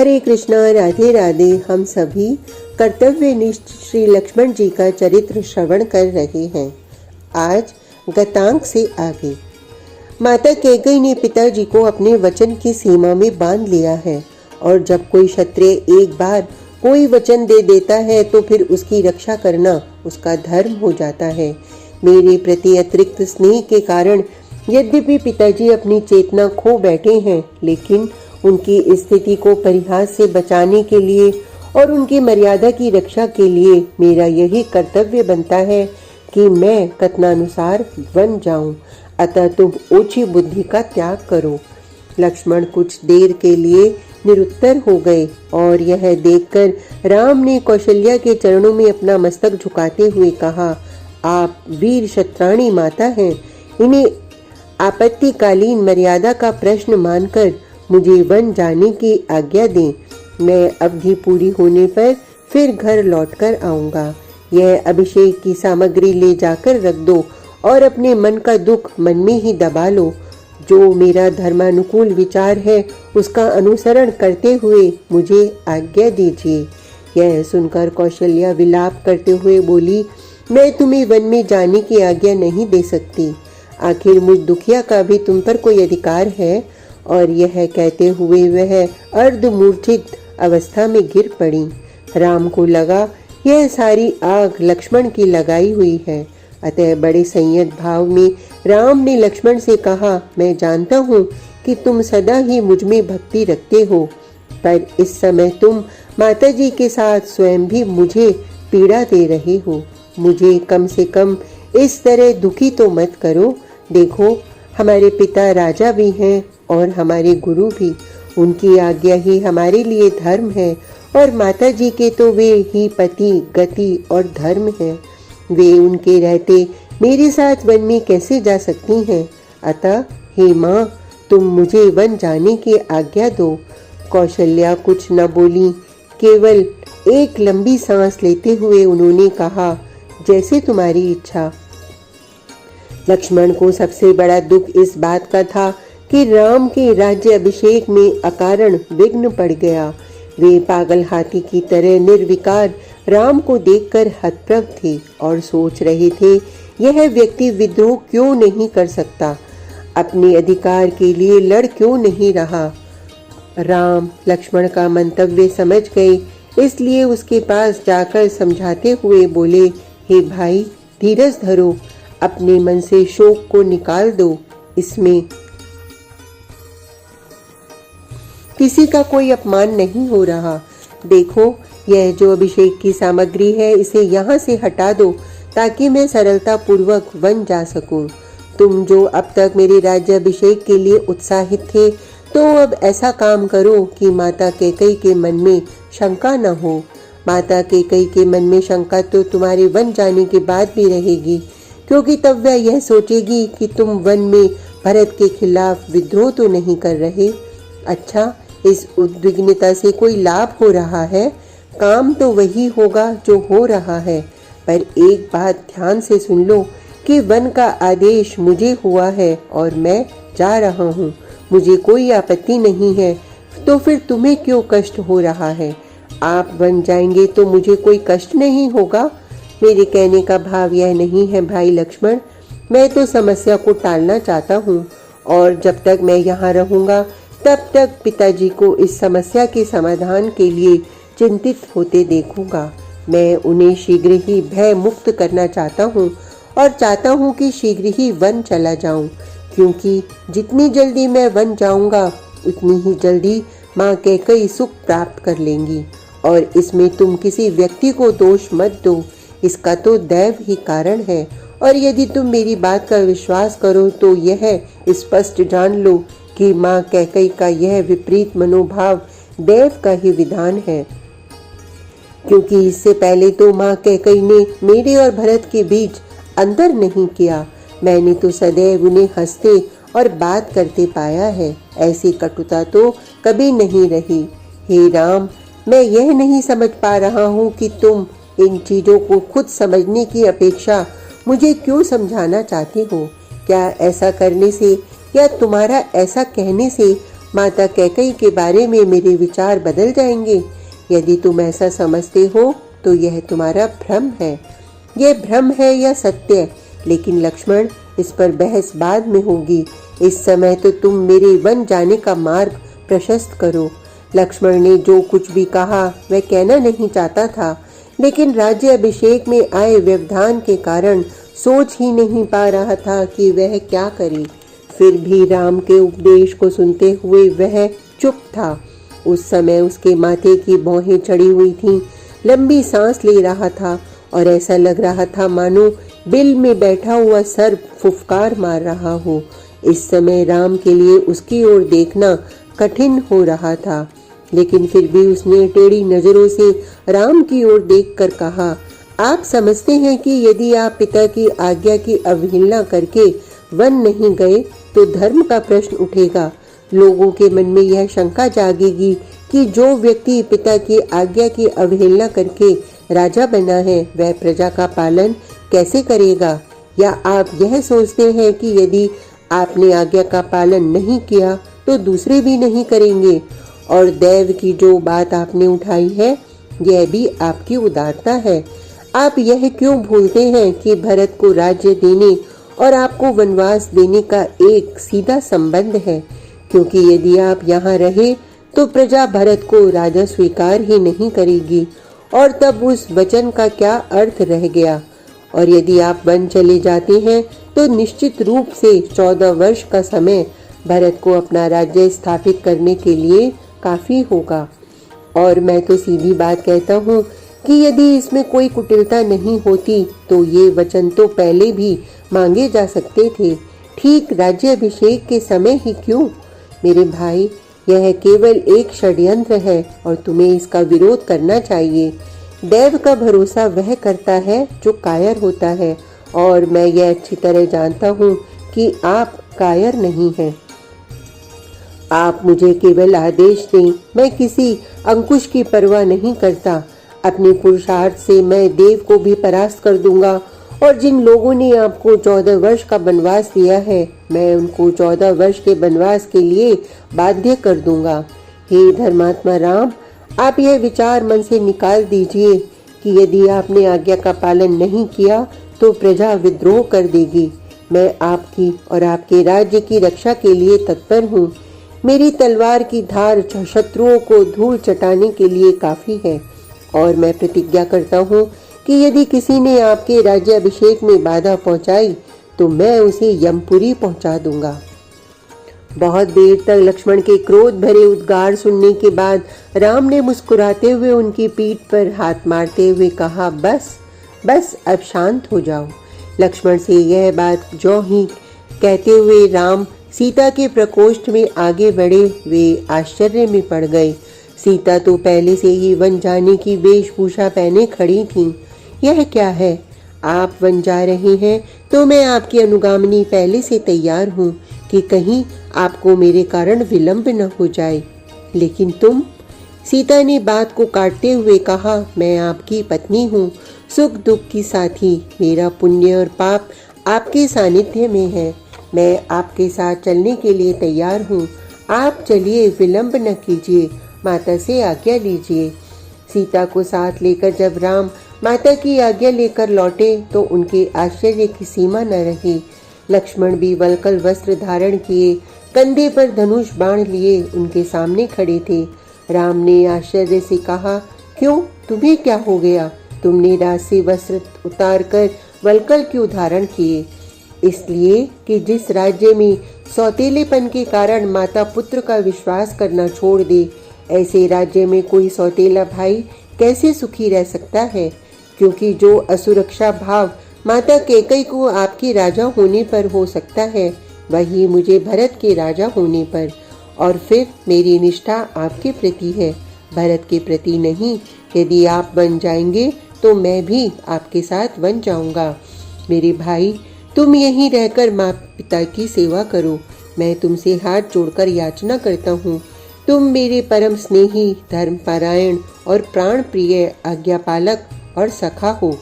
हरे कृष्णा, राधे राधे। हम सभी कर्तव्यनिष्ठ श्री लक्ष्मण जी का चरित्र श्रवण कर रहे हैं। आज गतांक से आगे। माता कैकेयी ने पिताजी को अपने वचन की सीमा में बांध लिया है और जब कोई क्षत्रिय एक बार कोई वचन दे देता है तो फिर उसकी रक्षा करना उसका धर्म हो जाता है। मेरे प्रति अतिरिक्त स्नेह के कारण यद्यपि पिताजी अपनी चेतना खो बैठे हैं, लेकिन उनकी स्थिति को परिहास से बचाने के लिए और उनकी मर्यादा की रक्षा के लिए मेरा यही कर्तव्य बनता है कि मैं कथनानुसार वन जाऊं। अतः तुम ओछी बुद्धि का त्याग करो। लक्ष्मण कुछ देर के लिए निरुत्तर हो गए और यह देखकर राम ने कौशल्या के चरणों में अपना मस्तक झुकाते हुए कहा, आप वीर क्षत्राणी माता हैं। इन्हें आपत्तिकालीन मर्यादा का प्रश्न मानकर मुझे वन जाने की आज्ञा दें। मैं अवधि पूरी होने पर फिर घर लौटकर आऊंगा। यह अभिषेक की सामग्री ले जाकर रख दो और अपने मन का दुख मन में ही दबा लो। जो मेरा धर्मानुकूल विचार है उसका अनुसरण करते हुए मुझे आज्ञा दीजिए। यह सुनकर कौशल्या विलाप करते हुए बोली, मैं तुम्हें वन में जाने की आज्ञा नहीं दे सकती। आखिर मुझ दुखिया का भी तुम पर कोई अधिकार है। और यह कहते हुए वह अर्धमूर्छित अवस्था में गिर पड़ी। राम को लगा यह सारी आग लक्ष्मण की लगाई हुई है। अतः बड़े संयत भाव में राम ने लक्ष्मण से कहा, मैं जानता हूँ कि तुम सदा ही मुझ में भक्ति रखते हो, पर इस समय तुम माताजी के साथ स्वयं भी मुझे पीड़ा दे रहे हो। मुझे कम से कम इस तरह दुखी तो मत करो। देखो, हमारे पिता राजा भी हैं और हमारे गुरु भी। उनकी आज्ञा ही हमारे लिए धर्म है और माताजी के तो वे ही पति, गति और धर्म है। वे उनके रहते मेरे साथ वन में कैसे जा सकती हैं? अतः हे माँ, तुम मुझे वन जाने की आज्ञा दो। कौशल्या कुछ न बोली, केवल एक लंबी सांस लेते हुए उन्होंने कहा, जैसे तुम्हारी इच्छा। लक्ष्मण को सबसे बड़ा दुख इस बात का था कि राम के राज्य अभिषेक में अकारण विघ्न पड़ गया। वे पागल हाथी की तरह निर्विकार राम को देखकर हतप्रभ थे और सोच रहे थे, यह व्यक्ति विद्रोह क्यों नहीं कर सकता, अपने अधिकार के लिए लड़ क्यों नहीं रहा। राम लक्ष्मण का मंतव्य समझ गए, इसलिए उसके पास जाकर समझाते हुए बोले, हे भाई, धीरज धरो, अपने मन से शोक को निकाल दो। इसमें किसी का कोई अपमान नहीं हो रहा। देखो, यह जो अभिषेक की सामग्री है, इसे यहाँ से हटा दो ताकि मैं सरलता पूर्वक वन जा सकूं। तुम जो अब तक मेरे राज्य अभिषेक के लिए उत्साहित थे, तो अब ऐसा काम करो कि माता कैकेयी के मन में शंका न हो। माता कैकेयी के मन में शंका तो तुम्हारे वन जाने के बाद भी रहेगी, क्योंकि तब वह यह सोचेगी कि तुम वन में भरत के खिलाफ विद्रोह तो नहीं कर रहे। अच्छा, इस उद्विग्नता से कोई लाभ हो रहा है? काम तो वही होगा जो हो रहा है। पर एक बात ध्यान से सुन लो कि वन का आदेश मुझे हुआ है और मैं जा रहा हूँ। मुझे कोई आपत्ति नहीं है, तो फिर तुम्हें क्यों कष्ट हो रहा है? आप वन जाएंगे तो मुझे कोई कष्ट नहीं होगा। मेरे कहने का भाव यह नहीं है भाई लक्ष्मण। मैं तो समस्या को टालना चाहता हूँ और जब तक मैं यहाँ रहूँगा तब तक पिताजी को इस समस्या के समाधान के लिए चिंतित होते देखूंगा। मैं उन्हें शीघ्र ही भय मुक्त करना चाहता हूँ और चाहता हूँ कि शीघ्र ही वन चला जाऊँ, क्योंकि जितनी जल्दी मैं वन जाऊँगा उतनी ही जल्दी माँ कैकेयी सुख प्राप्त कर लेंगी। और इसमें तुम किसी व्यक्ति को दोष मत दो, इसका तो दैव ही कारण है। और यदि तुम मेरी बात का विश्वास करो तो यह स्पष्ट जान लो कि माँ कैकेयी का यह विपरीत मनोभाव देव का ही विधान है, क्योंकि इससे पहले तो माँ कैकेयी ने मेरे और भरत के बीच अंतर नहीं किया। मैंने तो सदैव उन्हें हंसते और बात करते पाया है, ऐसी कटुता तो कभी नहीं रही। हे राम, मैं यह नहीं समझ पा रहा हूँ कि तुम इन चीजों को खुद समझने की अपेक्षा मुझे क्यों समझाना चाहते हो। क्या ऐसा करने से या तुम्हारा ऐसा कहने से माता कैकेयी के बारे में मेरे विचार बदल जाएंगे? यदि तुम ऐसा समझते हो तो यह तुम्हारा भ्रम है। यह भ्रम है या सत्य? लेकिन लक्ष्मण, इस पर बहस बाद में होगी। इस समय तो तुम मेरे वन जाने का मार्ग प्रशस्त करो। लक्ष्मण ने जो कुछ भी कहा वह कहना नहीं चाहता था, लेकिन राज्य अभिषेक में आए व्यवधान के कारण सोच ही नहीं पा रहा था कि वह क्या करे। फिर भी राम के उपदेश को सुनते हुए वह चुप था। उस समय उसके माथे की भौहें चढ़ी हुई थीं, लंबी सांस ले रहा था और ऐसा लग रहा था मानो बिल में बैठा हुआ सर्प फुफकार मार रहा हो। इस समय राम के लिए उसकी ओर देखना कठिन हो रहा था, लेकिन फिर भी उसने टेढ़ी नजरों से राम की ओर देखकर कहा, आप समझते हैं कि यदि आप पिता की आज्ञा की अवहेलना करके वन नहीं गए तो धर्म का प्रश्न उठेगा। लोगों के मन में यह शंका जागेगी कि जो व्यक्ति पिता की आज्ञा की अवहेलना करके राजा बना है वह प्रजा का पालन कैसे करेगा? या आप यह सोचते हैं कि यदि आपने आज्ञा का पालन नहीं किया तो दूसरे भी नहीं करेंगे? और दैव की जो बात आपने उठाई है यह भी आपकी उदारता है। आप यह क्यों भूलते हैं कि भरत को राज्य देने और आपको वनवास देने का एक सीधा संबंध है? क्योंकि यदि आप यहाँ रहे तो प्रजा भरत को राजा स्वीकार ही नहीं करेगी और तब उस वचन का क्या अर्थ रह गया। और यदि आप वन चले जाते हैं तो निश्चित रूप से 14 वर्ष का समय भरत को अपना राज्य स्थापित करने के लिए काफी होगा। और मैं तो सीधी बात कहता हूँ कि यदि इसमें कोई कुटिलता नहीं होती तो ये वचन तो पहले भी मांगे जा सकते थे, ठीक राज्याभिषेक के समय ही क्यों? मेरे भाई, यह केवल एक षड्यंत्र है और तुम्हें इसका विरोध करना चाहिए। दैव का भरोसा वह करता है जो कायर होता है, और मैं यह अच्छी तरह जानता हूँ कि आप कायर नहीं हैं। आप मुझे केवल आदेश दें, मैं किसी अंकुश की परवाह नहीं करता। अपने पुरुषार्थ से मैं देव को भी परास्त कर दूंगा, और जिन लोगों ने आपको 14 वर्ष का वनवास दिया है मैं उनको 14 वर्ष के वनवास के लिए बाध्य कर दूंगा। हे धर्मात्मा राम, आप यह विचार मन से निकाल दीजिए कि यदि आपने आज्ञा का पालन नहीं किया तो प्रजा विद्रोह कर देगी। मैं आपकी और आपके राज्य की रक्षा के लिए तत्पर हूँ। मेरी तलवार की धार शत्रुओं को धूल चटाने के लिए काफी है, और मैं प्रतिज्ञा करता हूँ कि यदि किसी ने आपके राज्याभिषेक में बाधा पहुंचाई तो मैं उसे यमपुरी पहुंचा दूंगा। बहुत देर तक लक्ष्मण के क्रोध भरे उद्गार सुनने के बाद राम ने मुस्कुराते हुए उनकी पीठ पर हाथ मारते हुए कहा, बस बस, अब शांत हो जाओ। लक्ष्मण से यह बात जो ही कहते हुए राम सीता के प्रकोष्ठ में आगे बढ़े। वे आश्चर्य में पड़ गए। सीता तो पहले से ही वन जाने की वेशभूषा पहने खड़ी थीं। यह क्या है? आप वन जा रहे हैं तो मैं आपकी अनुगामिनी पहले से तैयार हूँ कि कहीं आपको मेरे कारण विलंब न हो जाए। लेकिन तुम? सीता ने बात को काटते हुए कहा, मैं आपकी पत्नी हूँ, सुख दुख की साथी। मेरा पुण्य और पाप आपके सानिध्य में है। मैं आपके साथ चलने के लिए तैयार हूँ। आप चलिए, विलंब न कीजिए, माता से आज्ञा लीजिए। सीता को साथ लेकर जब राम माता की आज्ञा लेकर लौटे तो उनके आश्चर्य की सीमा न रही। लक्ष्मण भी वल्कल वस्त्र धारण किए, कंधे पर धनुष बाण लिए उनके सामने खड़े थे। राम ने आश्चर्य से कहा, क्यों, तुम्हें क्या हो गया? तुमने राज से वस्त्र उतार कर वल्कल क्यों धारण किए? इसलिए कि जिस राज्य में सौतेलेपन के कारण माता पुत्र का विश्वास करना छोड़ दे, ऐसे राज्य में कोई सौतेला भाई कैसे सुखी रह सकता है? क्योंकि जो असुरक्षा भाव माता कैकेयी को आपके राजा होने पर हो सकता है, वही मुझे भरत के राजा होने पर, और फिर मेरी निष्ठा आपके प्रति है, भरत के प्रति नहीं। यदि आप वन जाएंगे तो मैं भी आपके साथ वन जाऊंगा। मेरे भाई, तुम यहीं रहकर माँ पिता की सेवा करो। मैं तुमसे हाथ जोड़कर याचना करता हूँ। तुम मेरे परम स्नेही, धर्मपरायण और प्राण प्रिय आज्ञापालक और सखा हो।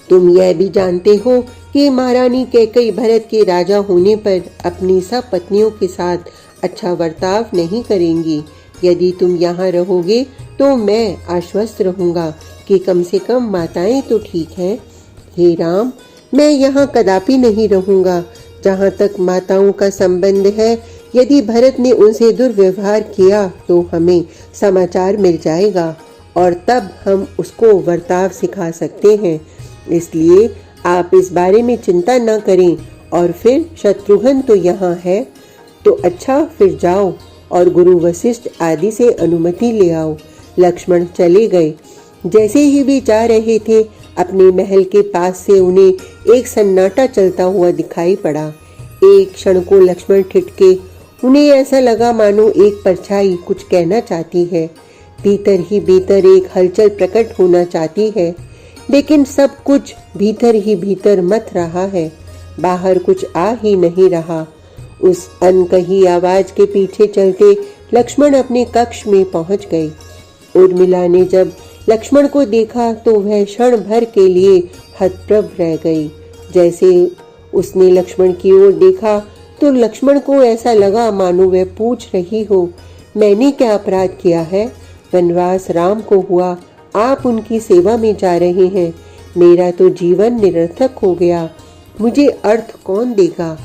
तुम यह भी जानते हो कि महारानी कैकेयी भरत के राजा होने पर अपनी सब पत्नियों के साथ अच्छा बर्ताव नहीं करेंगी। यदि तुम यहाँ रहोगे तो मैं आश्वस्त रहूंगा कि कम से कम माताएं तो ठीक हैं। हे राम, मैं यहाँ कदापि नहीं रहूंगा। जहाँ तक माताओं का संबंध है, यदि भरत ने उनसे दुर्व्यवहार किया तो हमें समाचार मिल जाएगा और तब हम उसको वर्ताव सिखा सकते हैं। इसलिए आप इस बारे में चिंता न करें। और फिर शत्रुघ्न तो यहाँ है, तो अच्छा फिर जाओ और गुरु वशिष्ठ आदि से अनुमति ले आओ। लक्ष्मण चले गए। जैसे ही वे जा रहे थे, अपने महल के पास से उन्हें एक सन्नाटा चलता हुआ दिखाई पड़ा। एक क्षण को लक्ष्मण ठिठके। उन्हें ऐसा लगा मानो एक परछाई कुछ कहना चाहती है। भीतर ही भीतर एक हलचल प्रकट होना चाहती है, लेकिन सब कुछ भीतर ही भीतर मत रहा है, बाहर कुछ आ ही नहीं रहा। उस अनकही आवाज के पीछे चलते लक्ष्मण अपने कक्ष में पहुंच गए। उर्मिला ने जब लक्ष्मण को देखा तो वह क्षण भर के लिए हतप्रभ रह गई। जैसे उसने लक्ष्मण की ओर देखा तो लक्ष्मण को ऐसा लगा मानो वह पूछ रही हो, मैंने क्या अपराध किया है? वनवास राम को हुआ, आप उनकी सेवा में जा रहे हैं। मेरा तो जीवन निरर्थक हो गया, मुझे अर्थ कौन देगा?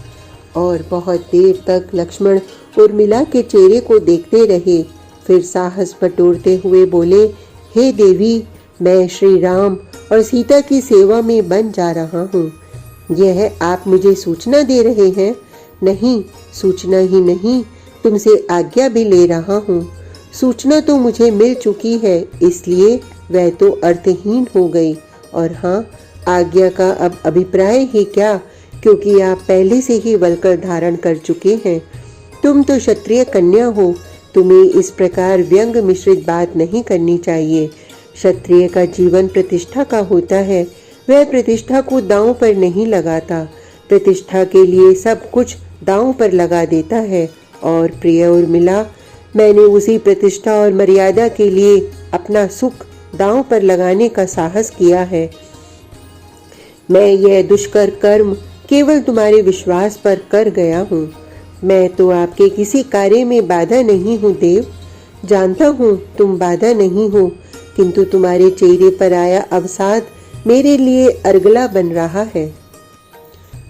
और बहुत देर तक लक्ष्मण उर्मिला के चेहरे को देखते रहे। फिर साहस बटोरते हुए बोले, हे देवी, मैं श्री राम और सीता की सेवा में बन जा रहा हूँ। यह आप मुझे सूचना दे रहे हैं? नहीं, सूचना ही नहीं, तुमसे आज्ञा भी ले रहा हूँ। सूचना तो मुझे मिल चुकी है, इसलिए वह तो अर्थहीन हो गई। और हाँ, आज्ञा का अब अभिप्राय ही क्या, क्योंकि आप पहले से ही वल्कर धारण कर चुके हैं। तुम तो क्षत्रिय कन्या हो, तुम्हें इस प्रकार व्यंग मिश्रित बात नहीं करनी चाहिए। क्षत्रिय का जीवन प्रतिष्ठा का होता है, वह प्रतिष्ठा को दांव पर नहीं लगाता, प्रतिष्ठा के लिए सब कुछ दांव पर लगा देता है। और प्रिय उर्मिला, मैंने उसी प्रतिष्ठा और मर्यादा के लिए अपना सुख दांव पर लगाने का साहस किया है। मैं यह दुष्कर कर्म केवल तुम्हारे विश्वास पर कर गया हूँ। मैं तो आपके किसी कार्य में बाधा नहीं हूँ देव। जानता हूँ तुम बाधा नहीं हो, किंतु तुम्हारे चेहरे पर आया अवसाद मेरे लिए अर्गला बन रहा है।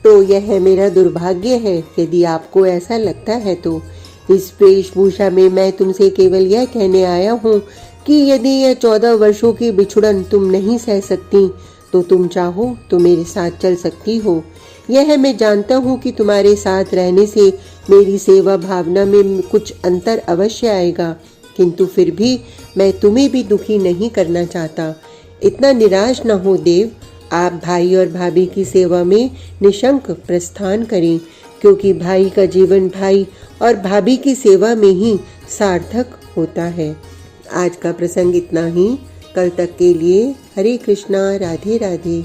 तो यह मेरा दुर्भाग्य है। यदि आपको ऐसा लगता है तो इस वेशभूषा में मैं तुमसे केवल यह कहने आया हूँ कि यदि यह 14 वर्षों की बिछुड़न तुम नहीं सह सकती तो तुम चाहो तो मेरे साथ चल सकती हो। यह मैं जानता हूँ कि तुम्हारे साथ रहने से मेरी सेवा भावना में कुछ अंतर अवश्य आएगा, किंतु फिर भी मैं तुम्हें भी दुखी नहीं करना चाहता। इतना निराश न हो देव। आप भाई और भाभी की सेवा में निशंक प्रस्थान करें, क्योंकि भाई का जीवन भाई और भाभी की सेवा में ही सार्थक होता है। आज का प्रसंग इतना ही। कल तक के लिए हरे कृष्णा, राधे राधे।